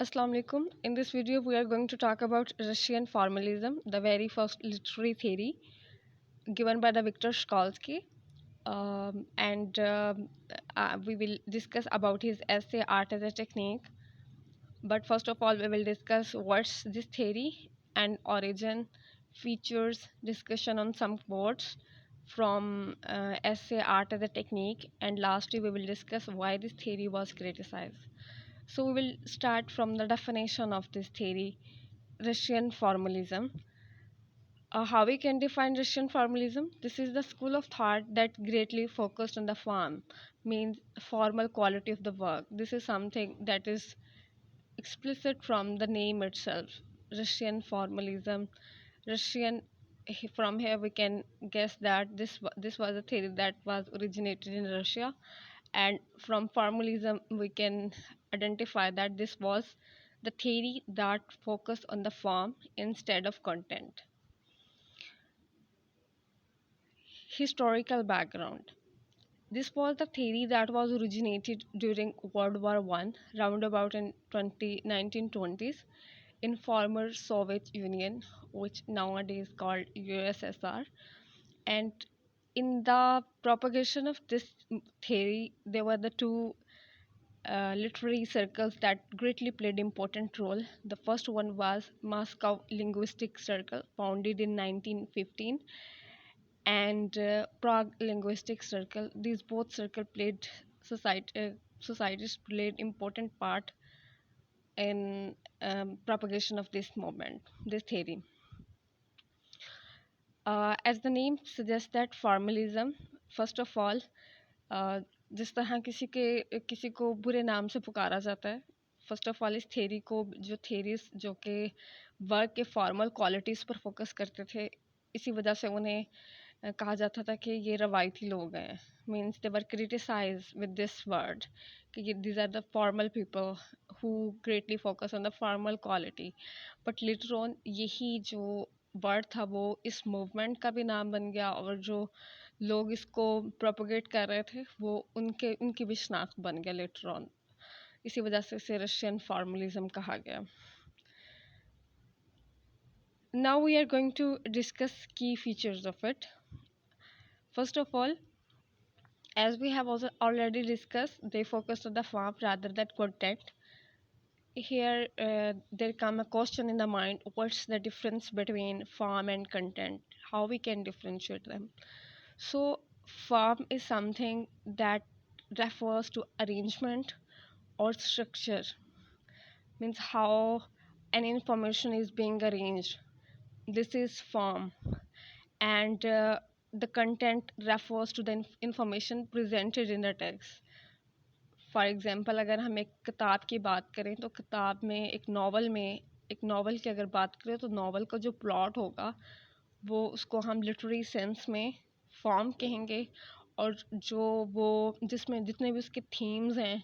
Assalamu alaikum. In this video, we are going to talk about Russian formalism, the very first literary theory given by the Viktor Shkolsky. And we will discuss about his essay Art as a Technique. But first of all, we will discuss what's this theory and origin, features, discussion on some quotes from essay Art as a Technique, and lastly, we will discuss why this theory was criticized. So we will start from the definition of this theory, Russian formalism. How we can define Russian formalism? This is the school of thought that greatly focused on the form, means formal quality of the work. This is something that is explicit from the name itself. Russian formalism, Russian. From here we can guess that this was a theory that was originated in Russia, and from formalism we can identify that this was the theory that focused on the form instead of content. Historical background. This was the theory that was originated during World War One, round about in 1920s, in former Soviet Union, which nowadays called USSR. And in the propagation of this theory, there were the two literary circles that greatly played important role. The first one was Moscow Linguistic Circle, founded in 1915, and Prague Linguistic Circle. These both circle played societies played important part in propagation of this movement, this theory. As the name suggests that formalism, first of all, जिस तरह किसी को बुरे नाम से पुकारा जाता है, फर्स्ट ऑफ ऑल इस थेरी को जो थेरीज जो कि वर्क के फॉर्मल क्वालिटीज़ पर फोकस करते थे, इसी वजह से उन्हें कहा जाता था कि ये रवायती लोग हैं, means they were criticize with this word कि these are the formal people who greatly focus on the formal quality. But later on यही जो वर्ड था वो इस मूवमेंट का भी नाम बन गया, और जो लोग इसको प्रोपोगेट कर रहे थे वो उनकी भी शनाख्त बन गया लेटर ऑन. इसी वजह से इसे रशियन फॉर्मलिज्म कहा गया. Now we are going to discuss key features of it. First of all, as we have also already discussed, they focus on the form rather than content. Here, there come a question in the mind: what's the difference between form and content? How we can differentiate them? So, form is something that refers to arrangement or structure, means how an information is being arranged. This is form. And the content refers to the information presented in the text. For example अगर हम एक किताब की बात करें तो किताब में एक नावल की अगर बात करें तो नावल का जो प्लॉट होगा वो उसको हम लिटरेरी सेंस में फॉर्म कहेंगे, और जो वो जिसमें जितने भी उसके थीम्स हैं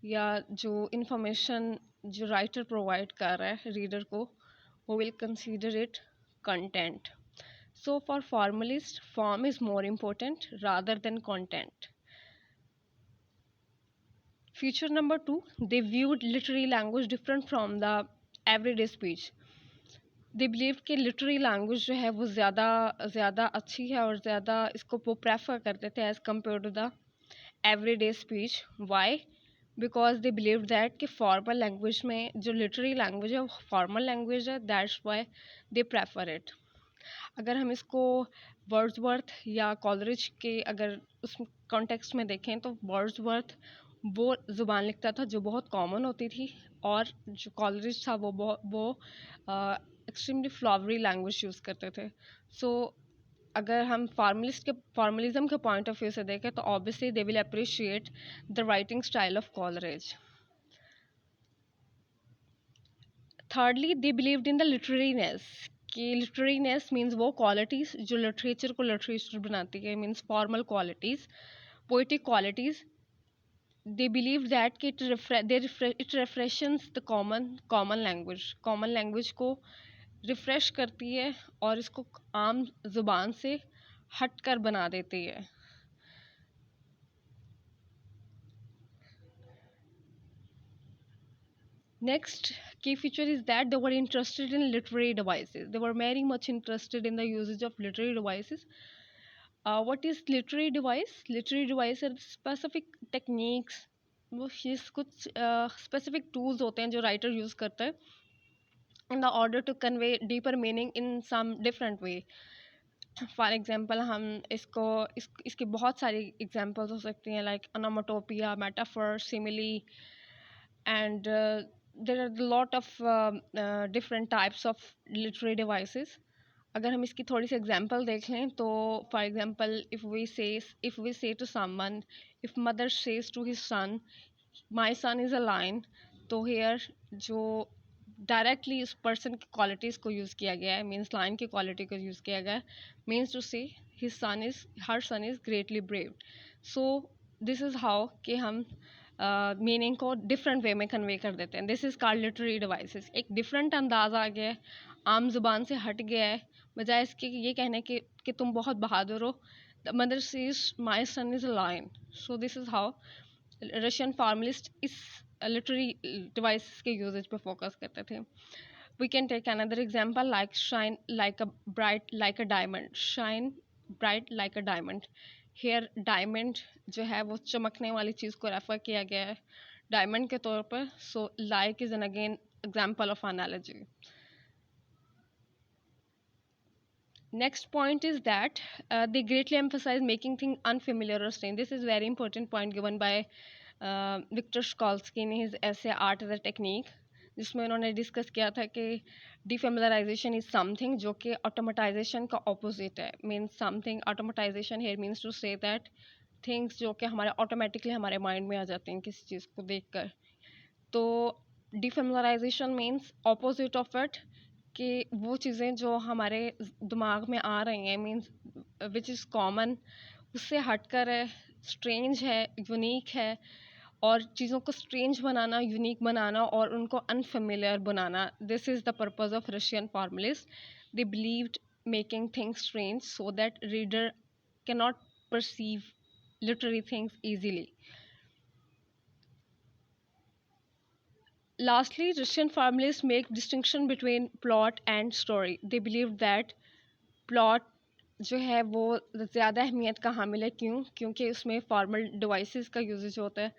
या जो इंफॉर्मेशन जो राइटर प्रोवाइड कर रहा है रीडर को, वो will consider it content. So for formalists, form is more important rather than content. Feature number 2, they viewed literary language different from the everyday speech. They believed कि literary language जो है वो ज़्यादा अच्छी है और ज़्यादा इसको वो prefer करते थे as compared to the everyday speech. Why? Because they believed that कि formal language में जो literary language है वो formal language है, that's why they prefer it. अगर हम इसको वर्ड्सवर्थ या कॉलरिज के अगर उस कॉन्टेक्स्ट में देखें तो वर्ड्सवर्थ वो ज़ुबान लिखता था जो बहुत कॉमन होती थी, और जो कॉलरिज था वो एक्सट्रीमली फ्लावरी लैंग्वेज यूज़ करते थे. सो अगर हम फॉर्मलिज्म के पॉइंट ऑफ व्यू से देखें तो obviously they will appreciate the writing style of Coleridge. Thirdly, they believed in the literariness कि लिटरेरीनेस मीन्स वो क्वालिटीज़ जो लिटरेचर को लिटरेचर बनाती है, means formal qualities, poetic qualities. They believe that कि it refreshes the common language को refresh करती है और इसको आम ज़ुबान से हट कर बना देती है. Next key feature is that they were interested in literary devices. They were very much interested in the usage of literary devices. What is literary device? Literary device are specific techniques, वो चीज़ कुछ specific tools होते हैं जो writer use करता है in the order to convey deeper meaning in some different way. For example हम इसके बहुत सारी एग्जाम्पल्स हो सकती हैं like onomatopoeia metaphor simile and there are lot of different types of literary devices. अगर हम इसकी थोड़ी सी एग्जांपल देख लें तो for example if we say to someone, if mother says to his son my son is a lion, तो here जो डायरेक्टली उस पर्सन की क्वालिटीज़ को यूज़ किया गया है, मीन्स लाइन की क्वालिटी को यूज़ किया गया है, means to say his son is her son is greatly brave. So this is how कि हम मीनिंग को डिफरेंट वे में कन्वे कर देते हैं. This is called literary devices. एक डिफरेंट अंदाज आ गया है, आम जुबान से हट गया है, बजाय इसके कि ये कहने के कि तुम बहुत बहादुर हो. The mother says my son is a lion. So this is how Russian formalist इस लिटरेरी डिवाइसेस के यूजेज पे फोकस करते थे. We can take another example like shine like a bright like a diamond. Shine bright like a diamond. Here diamond जो है वो चमकने वाली चीज़ को रेफर किया गया है डायमंड के तौर पर. So like is an again example of analogy. Next point is that they greatly emphasize making things unfamiliar or strange. This is very important point given by Victor Shkolsky in his essay Art as a Technique, जिसमें उन्होंने discuss किया था कि डिफेमिलराइजेशन is something जो कि ऑटोमेटाइजेशन का opposite है. Means something automatization here means to say that things जो कि हमारे ऑटोमेटिकली हमारे माइंड में आ जाती हैं किसी चीज़ को देखकर. तो डिफेमिलराइजेशन मीन्स ऑपोजिट ऑफ इट, कि वो चीज़ें जो हमारे दिमाग में आ रही हैं मीन्स विच इज़ कॉमन, उससे हटकर है, स्ट्रेंज है, यूनिक है. और चीज़ों को स्ट्रेंज बनाना, यूनिक बनाना और उनको अनफेमिलियर बनाना, this is the purpose of Russian formalist. They believed making things strange so that reader can not perceive literary things easily. Lastly, Russian formalists make distinction between plot and story. They believe that plot जो है वो ज़्यादा अहमियत का हामिल है. क्यों? क्योंकि उसमें फॉर्मल डिवाइसेस का यूजेज होता है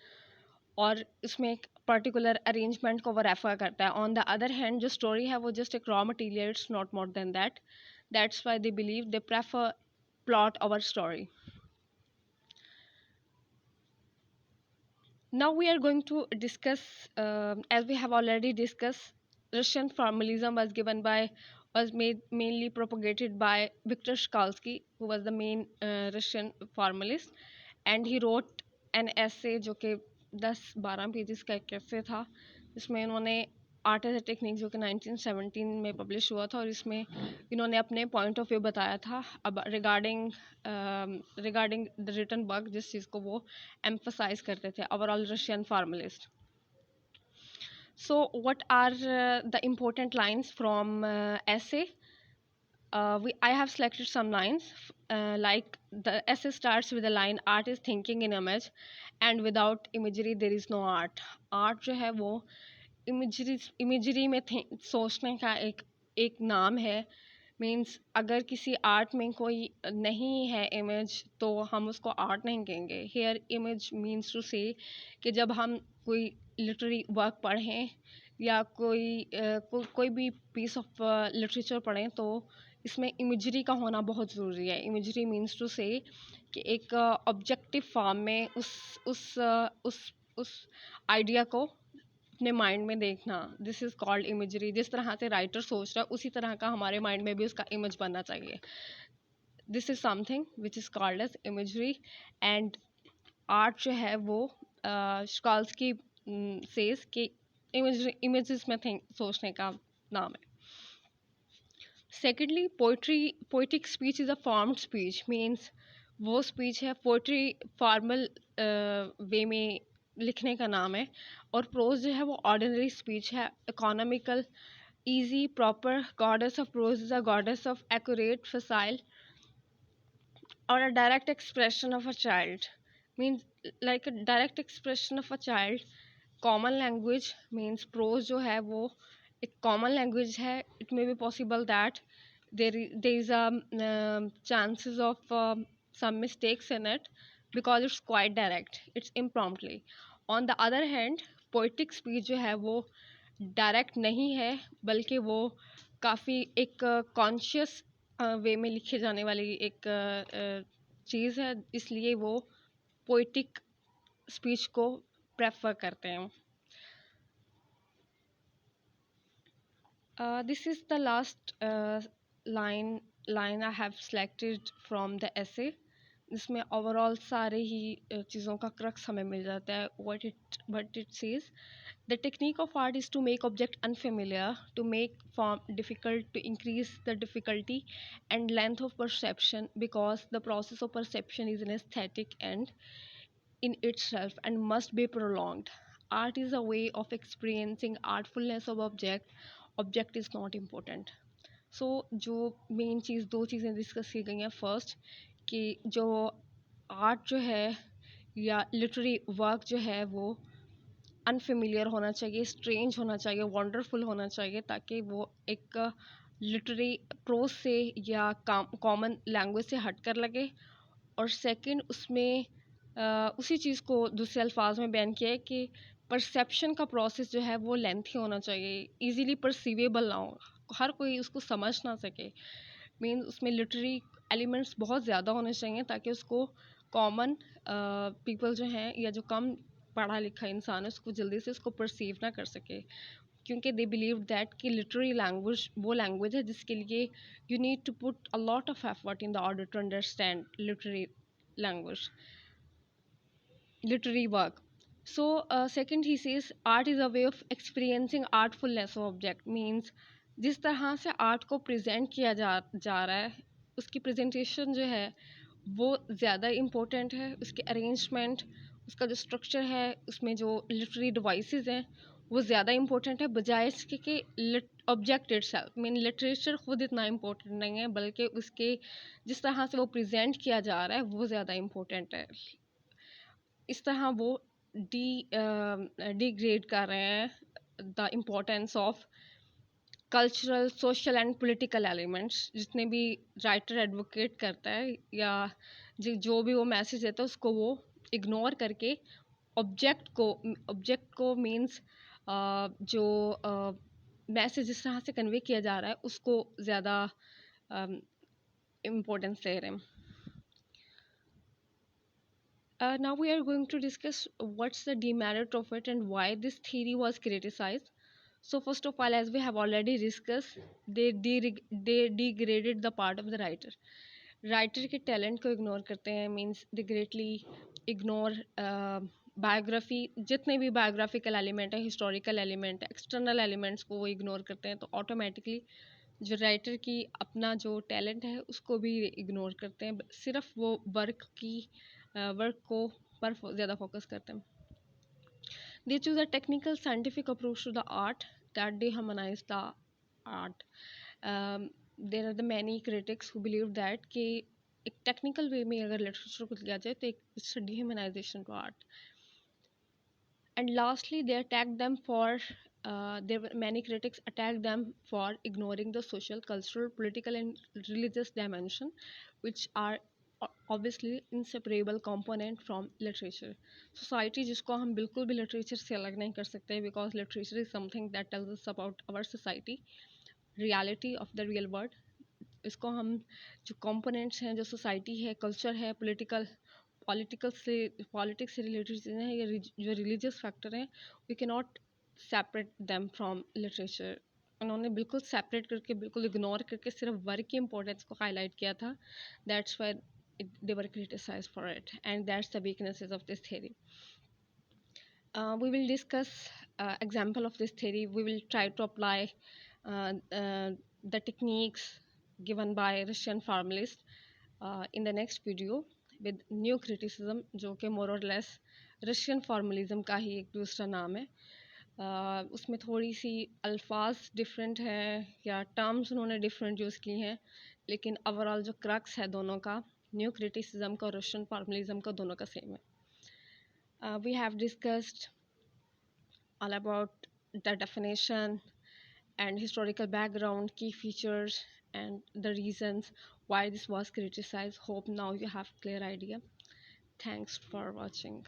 और उसमें एक पर्टिकुलर अरेंजमेंट को वो रेफर करता है. ऑन द अदर हैंड जो स्टोरी है वो जस्ट एक raw material, it's not more than that. That's why they believe they prefer plot over story. Now we are going to discuss, as we have already discussed, Russian formalism was made mainly propagated by Viktor Shkalsky, who was the main Russian formalist, and he wrote an essay जो कि 10-12 pages का एक essay था, जिसमें इन्होंने art as a technique जो कि 1917 में पब्लिश हुआ था, और इसमें इन्होंने अपने पॉइंट ऑफ व्यू बताया था अब रिगार्डिंग द रिटन वर्क, जिस चीज़ को वो एम्फसाइज करते थे, overall Russian formalist. So what are the important lines from essay? I have selected some lines. Like the essay starts with the line, art is thinking in image and without imagery there is no art. Art जो है वो imagery में सोचने का एक नाम है. Means अगर किसी आर्ट में कोई नहीं है इमेज तो हम उसको आर्ट नहीं कहेंगे. हेयर इमेज मीन्स टू से कि जब हम कोई लिटरेरी वर्क पढ़ें या कोई भी पीस ऑफ लिटरेचर पढ़ें तो इसमें इमेजरी का होना बहुत ज़रूरी है. इमेजरी मीन्स टू से कि एक ऑब्जेक्टिव फॉर्म में उस आइडिया को अपने माइंड में देखना. This is called imagery. जिस तरह से राइटर सोच रहा है उसी तरह का हमारे माइंड में भी उसका इमेज बनना चाहिए. This is something which is called as imagery. And art जो है वो स्कॉल्सकी सेज कि इमेजेस में सोचने का नाम है. Secondly, poetic speech is a formed speech. Means वो स्पीच है पोइट्री फॉर्मल वे में लिखने का नाम है. और प्रोज जो है वो ऑर्डिनरी स्पीच है, economical, easy, proper. Goddess of prose is a goddess of accurate, facile, or a direct expression of a child. Means like a direct expression of a child. Common language means prose जो है वो एक common language है. It may be possible that there is a chances of some mistakes in it because it's quite direct, it's impromptu. On the other hand, poetic speech जो है वो direct नहीं है, बल्कि वो काफ़ी एक कॉन्शियस वे में लिखे जाने वाली एक चीज़ है, इसलिए वो पोइटिक स्पीच को प्रेफर करते हैं. This is the last line I have selected from the essay. जिसमें ओवरऑल सारे ही चीज़ों का क्रक्स हमें मिल जाता है. What it says, the technique of art is to make object unfamiliar, to make form difficult, to increase the difficulty and length of perception, because the process of perception is an aesthetic end in itself and must be prolonged. Art is a way of experiencing artfulness of object. Object is not important. सो जो main चीज़, दो चीज़ें discuss की गई हैं. First कि जो art जो है या लिटरेरी वर्क जो है वो अनफेमिलियर होना चाहिए, स्ट्रेंज होना चाहिए, वंडरफुल होना चाहिए, ताकि वो एक लिटरेरी प्रोज से या कॉमन लैंग्वेज से हट कर लगे. और सेकंड, उसमें उसी चीज़ को दूसरे अल्फाज में बयान किया है कि परसेप्शन का प्रोसेस जो है वो लेंथी होना चाहिए, इजीली परसीवेबल ना हो, हर कोई उसको समझ ना सके. मीन उसमें लिटरेरी एलिमेंट्स बहुत ज़्यादा होने चाहिए ताकि उसको कॉमन पीपल जो हैं या जो कम पढ़ा लिखा इंसान है उसको जल्दी से उसको परसीव ना कर सके, क्योंकि दे बिलीव दैट कि लिटरेरी लैंग्वेज वो लैंग्वेज है जिसके लिए you need to put a lot of effort in the order to understand literary language, literary work. So second he says art is a way of experiencing artfulness of object. Means जिस तरह से art को present किया जा रहा है, उसकी presentation जो है वो ज़्यादा इम्पोर्टेंट है. उसके अरेंजमेंट, उसका जो स्ट्रक्चर है, उसमें जो लिटरेरी डिवाइसेस हैं वो ज़्यादा इम्पोर्टेंट है, बजाय इसके कि ऑब्जेक्ट इटसेल्फ. मीन लिटरेचर खुद इतना इम्पोर्टेंट नहीं है, बल्कि उसके जिस तरह से वो प्रेजेंट किया जा रहा है वो ज़्यादा इम्पोर्टेंट है. इस तरह वो डिग्रेड कर रहे हैं the importance of cultural, social and political elements. जितने भी राइटर एडवोकेट करता है या जो भी वो मैसेज देता है उसको वो इग्नोर करके ऑब्जेक्ट को मीन्स जो मैसेज जिस तरह से कन्वे किया जा रहा है उसको ज़्यादा इम्पोर्टेंस दे रहे हैं. Now we are going to discuss what's the demerit of it and why this theory was criticized. So first of all, as we have already discussed, they degraded the part of the writer. Writer के talent को ignore करते हैं, means दे greatly ignore biography. जितने भी biographical element है, historical element, external elements को वो ignore करते हैं, तो ऑटोमेटिकली जो राइटर की अपना जो टैलेंट है उसको भी इग्नोर करते हैं. सिर्फ वो वर्क को पर ज़्यादा फोकस करते हैं. They choose a technical scientific approach to the art that dehumanize the art. There are the many critics who believe that कि एक टेक्निकल वे में अगर लिटरेचर को लिया जाए तो एक it's dehumanization to art. And lastly, they attacked them for there were many critics attacked them for ignoring the social, cultural, political and religious dimension, which are obviously inseparable component from literature. Society जिसको हम बिल्कुल भी literature से अलग नहीं कर सकते, because literature is something that tells us about our society, reality of the real world. इसको हम जो components हैं, जो society है, culture है, पॉलिटिक्स से रिलेटेड चीज़ें हैं या जो रिलीजियस फैक्टर हैं, we can not separate them from literature. उन्होंने बिल्कुल सेपरेट करके, बिल्कुल इग्नोर करके सिर्फ वर्क की इंपॉर्टेंस को हाईलाइट किया था. That's why they were criticized for it, and that's the weaknesses of this theory. We will discuss example of this theory. We will try to apply the techniques given by Russian formalists in the next video with new criticism, जो कि more or less Russian formalism का ही एक दूसरा नाम है. उसमें थोड़ी सी अल्फाज डिफरेंट है या टर्म्स उन्होंने डिफरेंट यूज़ की हैं, लेकिन ओवरऑल जो क्रक्स है दोनों का, न्यू क्रिटिसिज्म का और रशियन फॉर्मलिज्म का, दोनों का सेम है. We have discussed all about the definition and historical background, key features, and the reasons why this was criticized. Hope now you have clear idea. Thanks for watching.